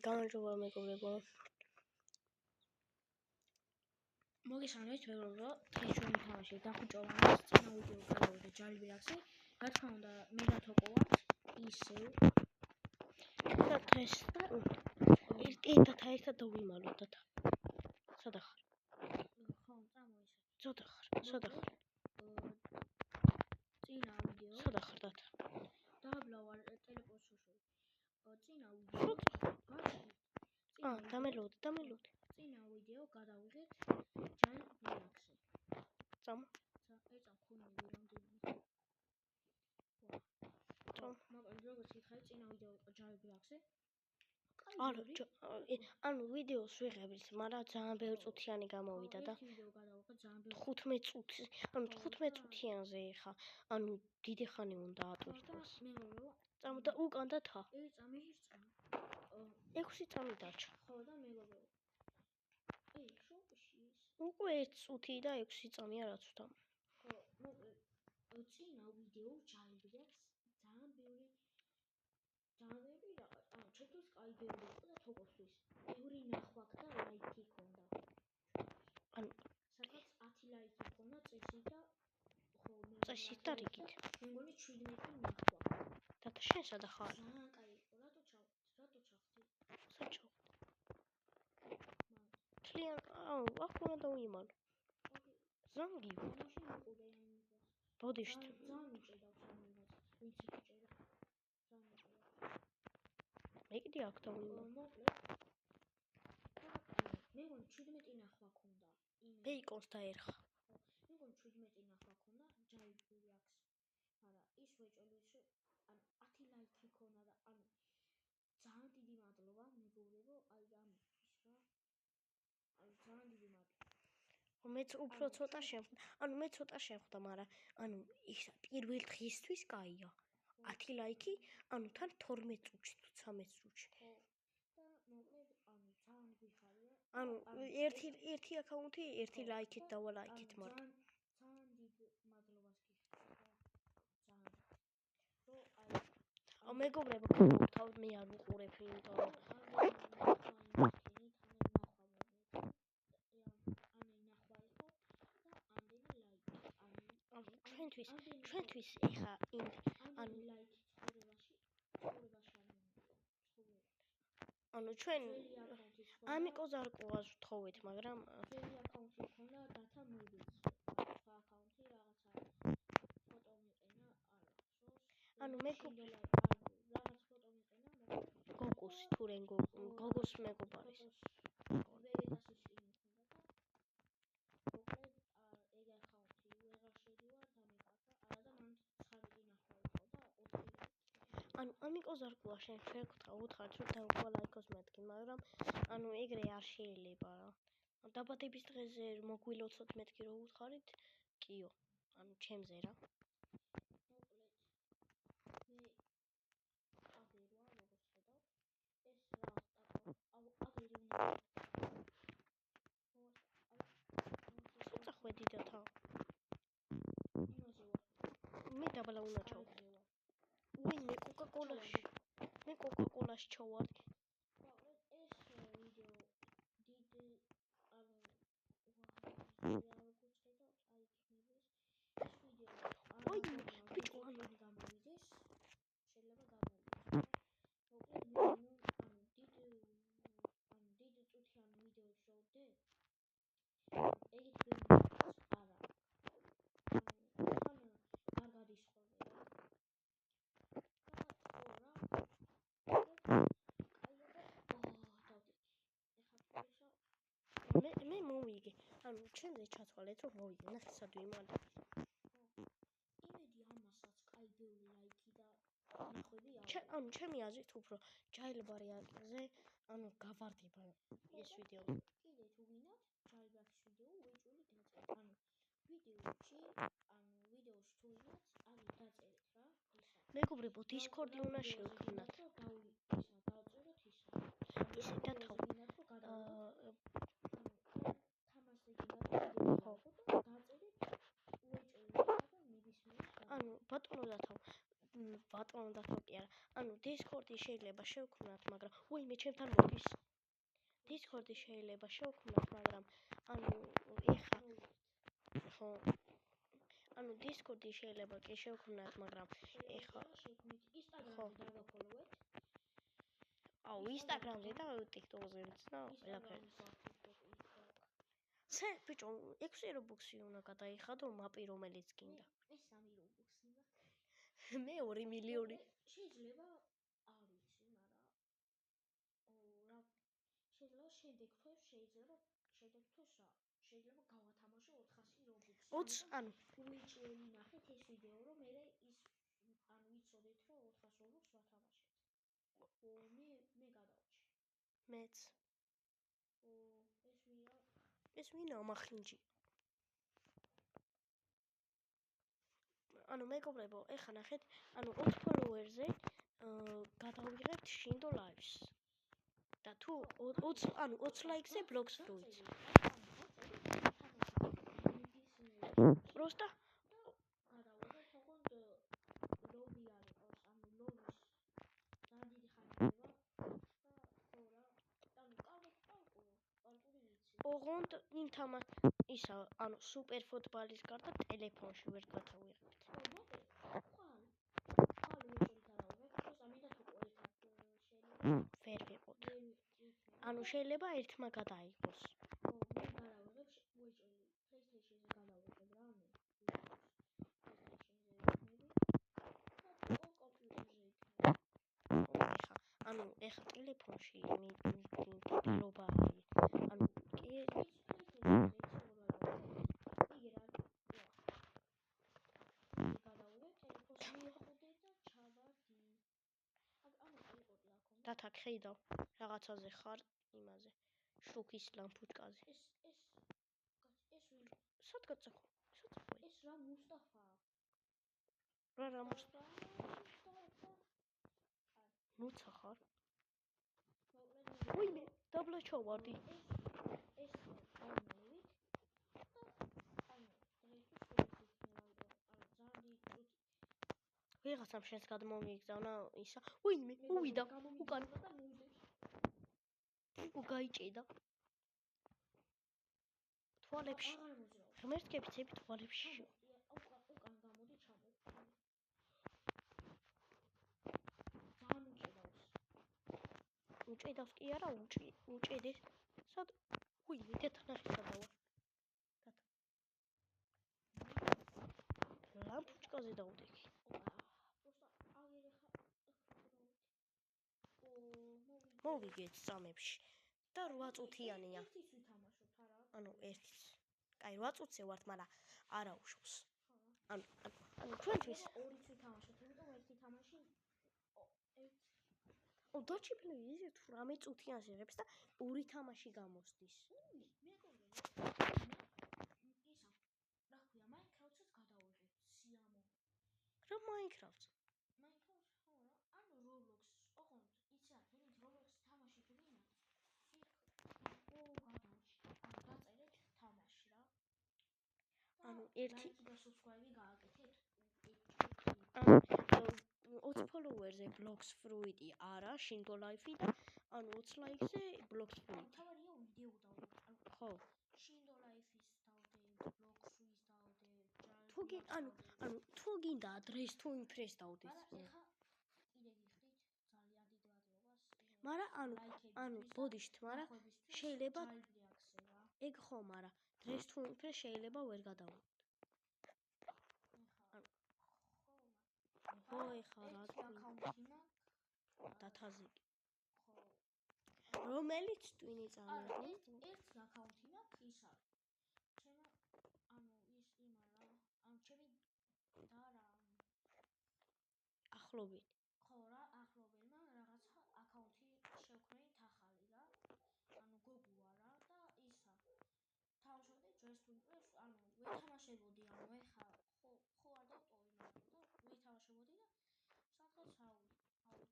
გამარჯობა მეგობრებო. მოგესალმებით მეგობრებო. დღეს ჩვენ ვთამაშებთ დახუჭოვანას წინა ვიდეო გადავიდეთ ჯალიბირაქსი. რა თქმა უნდა, მე და თოკო ვართ ისევ. და დღეს ერთად დავიმალოთ და სადა ხარ? ხო, წამოისე. სადა ხარ? წინა ვიდეო. სადა ხარ და? დააბლავარ ტელეპორტს შოშორი. წინა ვიდეო. დამელოდ. წინა ვიდეო გადავიღეთ ჯალიბირაქსი. წამო. ეწამ ხუნი რამდენი. მაგრამ როგორც იხარი წინა ვიდეო ჯალიბირაქსი. ანუ ვიდეოს ვიღებთ, მაგრამ ძალიან ბევრი წუთიანი გამოვიდა და 15 წუთი, ანუ 15 წუთიანზე ეხა, ანუ დიდი ხანი უნდა ატვირთოს. წამო და უკან და თა. 6 წამი დარჩა. ხო და მეგობრებო. შოპში უკვე 1 წუთი და 6 წამია რაც ვთამ. ხო, წინა ვიდეო ჯალიბირაქსი ძალიან ბევრი რაღაც, ანუ ჩემთვის კაი ბევრი იყო და თოკოსთვის. ბევრი ნახვა და ლაიქი ქონდა. ანუ სადაც 10 ლაიქი ქონდა წესით და წესით და რიგით. მე მგონი 17 ნახვა. და შენ სადა ხარ? ძალიან კაი იყო. რატო ჩავხდი? საჭო. თლიან, აქ უნდა დავიმალო. ზანგი. მაშინ მიყურე ამას. ბოდიშტ. ძალიან უჭირდა სამივას. ვინც იჭერა. ძალიან უჭირდა. მე კიდე აქ დავიმალო. მოკლედ. მე მგონი 17 ნახვა ქონდა. ბეიკონს დაერხა. მე მგონი 17 ნახვა ქონდა ჯალიბირაქსი. არა, ის ვეჭოლის, ანუ 10 ლაიქი ქონდა და ანუ ძალიან დიდი მადლობა მეგობრებო, აი ამისთვის რა. ანუ ძალიან დიდი მადლობა. მეც უფრო ცოტა შემხვდა. ანუ მე ცოტა შემხვდა, მაგრამ ანუ ის პირველ დღისთვის კაია. 10 ლაიქი, ანუ თან 12 წუთში თუ 13 წუთში. ხო. და მოკლედ, ანუ ძალიან გვიხარია. ანუ ერთი აკაუნთი, ერთი ლაიქით დავალაიქით მარტო. ძალიან დიდ მადლობას გიხდით. მეგობრებო, თავ მე არ ვუყურებ, იმიტომ რომ ჩვენთვის ეხა ანუ ლაიქი ანუ ჩვენ ამიკო ზარკოვას ვთხოვეთ, მაგრამ ძველი აკაუნთი ქონდა დათა მოვიწყო. სხვა აკაუნთი რაღაცა ფოტო მიყენა, ანუ მე რაღაც ფოტო მიყენა, გოგოს თურენ გოგოს მეგობარის. ვეგეტასის იმი ქონდა და მოკლედ ეგ აკაუნთი ვეღარ შედივარ და მიყარდა, არა და მან 9 ნახვა იყო და 4 ანუ ამიკო ზარკოვა შენ შეგხვდა უთხარ თუ დაუყოლაიქოს მეთქი, მაგრამ ანუ ეგრე არ შეიძლება რა. დაბადების დღეზე მოგვილოცოთ მეთქი რო უთხარით, კიო. ანუ ჩემზე რა. მოკლედ მე აგერვა როგორც ხედავ ეს რაღაც აგერი უნდა ცოტა ხვედი და თა. იმაზე ვარ. მე დაბლა უნდა ჩავხო. მე კოკა-კოლაში ჩავარდი. ეს ვიდეო დიდი ანუ როგორც ხედავ, აი ხმების ეს ვიდეო ბიჭო, გამოვიდეს. შეიძლება გამოვიდეს. მოკლედ მინიმუმ ანუ დიდი წუთიან ვიდეოს შევდე. ეგეთ ვიდეოს არა. ანუ არ გადისხოდი რა. მე მოვიგე. ანუ ჩემზე ჩათვალეთ რომ მოვიგე. ნახე სად ვიმალე. იმედი ამასაც კაი ბევრი ლაიქი და ნახვები აქვს. ანუ ჩემი აზრით უფრო ჯალიბარიაკზე ანუ გავარდება ეს ვიდეო. კიდე თუ გინდათ ჯალიბარაკის ვიდეო ვეჭველი დაწერთ. ანუ ვიდეოში თუ გინდათ აი დაწერეთ რა. მეგობრებო, დისკორდი უნდა შევქმნათ. დავწეროთ ისა. ისე დათავ. ანუ ბატონო დათავ. ბატონო დათო კი არა. ანუ Discord-ი შეიძლება შევქმნათ, მაგრამ ვაიმე ჩემთან მოდის. Discord-ი შეიძლება შევქმნათ, მაგრამ ანუ ეხა ხო ანუ Discord-ი შეიძლება კი შევქმნათ, მაგრამ ეხა Instagram-ზე დაგაფოლოვეთ. აუ Instagram-ზე და TikTok-ზე და ყველაფერი. სე ბიჭო 6 რობუქსი უნდა გადაიხადო მაპი რომელიც გინდა. ეს 3 რობუქსი უნდა. მე 2 მილიონი. შეიძლება არ ვიცი, მაგრამ რა შეიძლება შემდეგ თვეს შეიძლება გავათამაშო 400 რობუქსი. 20 ანუ უიჭიელი ნახეთ ეს ვიდეო რომ მე ის ანუ ვიცოდეთ რომ 400 რობუქს ვათამაშეთ. მე გადავჭი. მეც. ეს ვია? ეს ვინა მახინჯი. ანუ მეგობრებო, ეხა ნახეთ, ანუ 20 ფოლოვერზე გადავიღებთ შინდო ლაივს. და თუ 20 ლაიქზე ბლოგს ვდუით. Просто გადავიღებთ ოღონდ ლობი არ იყოს, ანუ ლოვის ძალიან დიდი ხანი ხდება. ხო რა. ანუ კალკული ვიცი. ოღონდ იმ ისა, ანუ სუპერ ფუტბოლის გარდა ტელეფონში ვერ გადავიღებთ. ვერ ვიყოთ. ანუ შეიძლება ერთმა გადაიღოს. მე გადავიღებ უეჭველი PlayStation-ზე გადავიღებ რა, ანუ ეხა ტელეფონში მიტილობა არის. ანუ კი დათა ხედავ რაღაცაზე ხარ იმაზე შუქის ლამპუჩკაზე სადგაცა ეს რა მუსტაფაა რა ნუცა ხარ ვინმე დაბლა ჩავარდი ეს გამოვით ვიღაცამ შენს გადმომიგზავნა ისა ვინმე უვიდა უკან გაიჭედა თვალებში ღმერთს გეფიცები თვალებში უკან გამოდი ჩამო უჭედავს კი არა უჭედეს სად ვინმე დათანახი სადავა ლამპუჩკაზე დავდექი მოვიგეთ წამებში და 8 წუთიანია ანუ ერთიც კაი 8 წუთზე ვართ მაგრამ არა უშავს ანუ ჩვენთვის 2 წუთი თამაშობთ იმიტომ ერთი თამაში დაჩიფლები ისე 18 წუთიანს იღებს და 2 თამაში გამოსდის მე გონია რა ქვია Minecraft-ს გადავიღებ სიამო რა Minecraft ხო რა ანუ Roblox ოღონდ იცი თქვენ Roblox თამაშით ვინა დაწერეთ თამაში რა ანუ ერთი და subscribe გააკეთეთ 20 ფოლოვერზე Blocks Fruity არა შინგო ლაიფი და ანუ 20 ლაიქზე Blocks Fruity თავარია ვიდეო დავდე ხო შინგო ლაიფის დავდე Blocks Fruity დავდე ანუ თუ გინდა დღეს თუ იმფრეს დავდეთ მაგრამ ეხა კიდე გიხდით ძალიან დიდ მადლობას მაგრამ ანუ ბოდიშთ მაგრამ შეიძლება ეგ ხო მაგრამ დღეს თუ იმფრეს შეიძლება ვერ გადავიღოთ ხო ეხა რა აკაუნტინა დათაზე ხო რომელიც ტვინი წამები ერთ აკაუნტი მაქვს ის არის ჩემო ანუ ის იმალა ანუ ჩემი და რა ახლობელი ხო რა ახლობელმა რაღაცა აკაუნტი შევქმნით ახალი რა ანუ გოგუა რა და ისა თავშობდი ჯერ სტუმრებს ანუ ვეთამაშებოდი ანუ ეხა ხო არ დავტოვი მაგრამ და ვეთამაშებოდი და სადღაც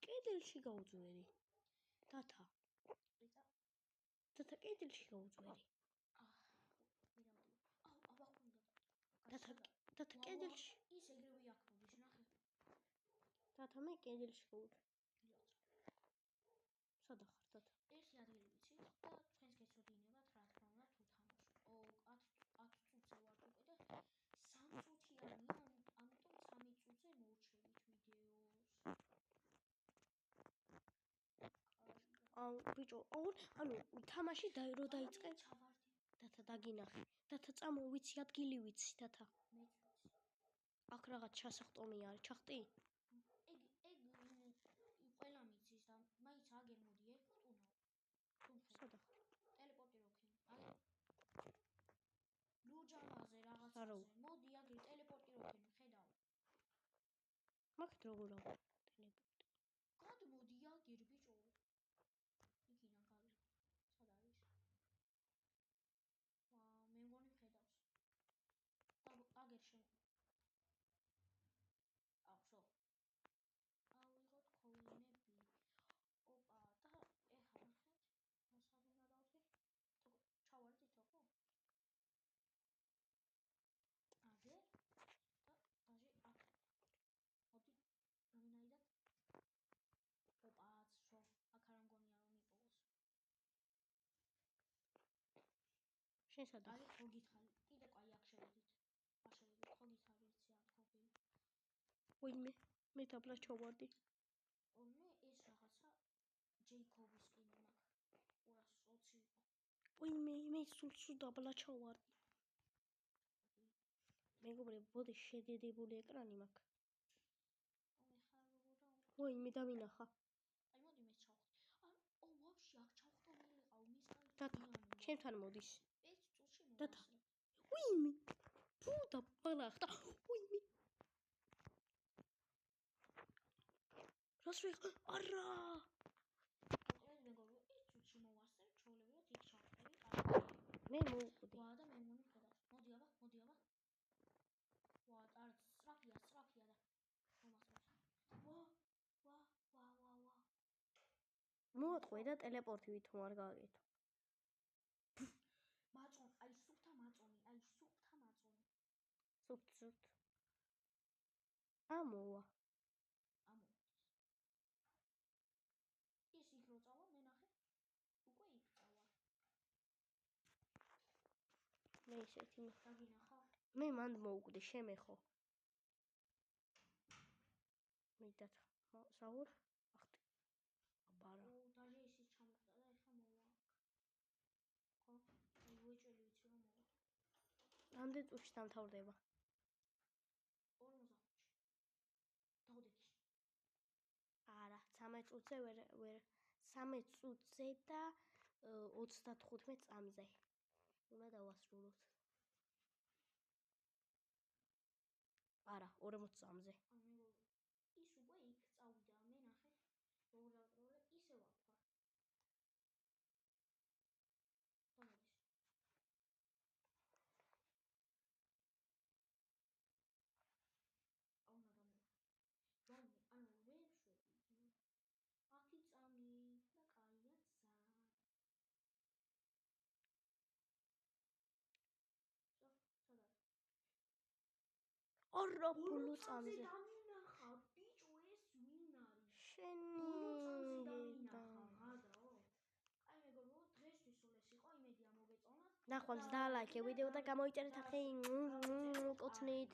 კედელში გაუძვერი დათა კედელში გაუძვერი დათა კედელში ის ეგრევე აქ მოდის ნახე რათა მე კედელში გავუშვი. სადა ხარ თათა? ერთი ადგილი ვიცი და თქვენს გეცოდინებათ რა თქმა უნდა თუ თამაშობ. 10 წუთზე ვართ უკვე და 3 წუთიანია, ამიტომ 13 წუთზე მოვჩებით ვიდეოს. ბიჭო, ანუ თამაში რო დაიწყე, თათა დაგინახე. თათა წამოვიცი, ადგილი ვიცი, თათა. მეც ვიცი. აქ რაღაც ჩასახტომი არის, ჩახტი? ეგ ყველა მიცის და მაინც აგერ მოდი, ხტუნავ. სადა? ტელეპორტი როქენი. ლუჯამაზე რაღაცაზე. მოდი აგერ ტელეპორტი როქენი, ხედავ. მაგით როგორ აქვს ტელეპორტი? გადმოდი აგერ ბიჭო. იქიდან გაიგო. სად არის? მე მგონი ხედავს. აგერ შენ. ახსო. ავიღოთ ქოინები. ოპა და ეხლა ნახეთ. სად უნდა დავთქვი? ჩავარდი თქო. აგერ და დაჟე აქ. მოდი. რამენაირად? ოპაცო. აქ არ მგონია რომ იპოვოს. შენ სადა? აი ხო გითხარი. კიდე ყაი აქ შევედით. არ შევედით. ხო გითხარი იცი აქ ხო კი. ვინმე? მე დაბლა ჩავარდი. მე ეს რაღაცა ჯეიკობის სკინი მაქვს. 220 იყო. ვინმე? მე სულ დაბლა ჩავარდი. მეგობრებო, ბოდი შედედებული ეკრანი მაქვს. ვინმე დამინახა. აი მოდი მე ჩავხტი. ვაფშე აქ ჩავხტომილი ყავ მის კაი. თათა, ჩემთან მოდის. 5 წუთში თათა. მოვასწრე. ვინმე? თუ დაბლა ხდა. ვინმე? რას ვიღ? არა! მეგობრებო, 5 წუთში მოვასწრე, ჩაოლებიოთ იქ ჩავხტები. მე მოვუკვდი. ვა და მე მგონი ხედავს. მოდი აბა. ვა, არ სწრაფია და მომასწრებს. ვა. მოატყვე და ტელეპორტი ვითომ არ გააკეთო. მაწონ, აი სუფთა მაწონი. სუფთ. ამოვა. ის იქ რო წავა, მე ნახე. უკვე იქ წავა. მე ისეთი დაგინახა. მე მანდ მოვუკვდი, შემეხო. მიდათ. საურ? ახტი. აბარა. დაჟე ისიც ჩამოხდა და ეხლა მოვა. ხო? აი ვეჭველი ვიცი რომ მოვა. რამდენი წუთში დამთავრდება? 45-ში. დავდექი. არა, 13 წუთზე ვერ 13 წუთზე და 35 წამზე. უნდა დავასრულოთ. არა, 40 წამზე. ის უკვე იქ წავიდა, მე ნახე. როლა ისე ვაფხარ. გამოდის. უნდა გამოვა. ვამე, ანუ ვერ შვები. აქი წამი და კაია ცა. სად არის? არა, ბოლო წამზე. დამინახა, ბიჭო, ეს ვინ არის? შენი. ბოლო წამზე დამინახა, გადაო. აი მეგობრებო, დღესთვის სულ ეს იყო, იმედია მოგეწონათ. ნახვამდის დალაიქე ვიდეო და გამოიწერეთ ახლა კოცნით.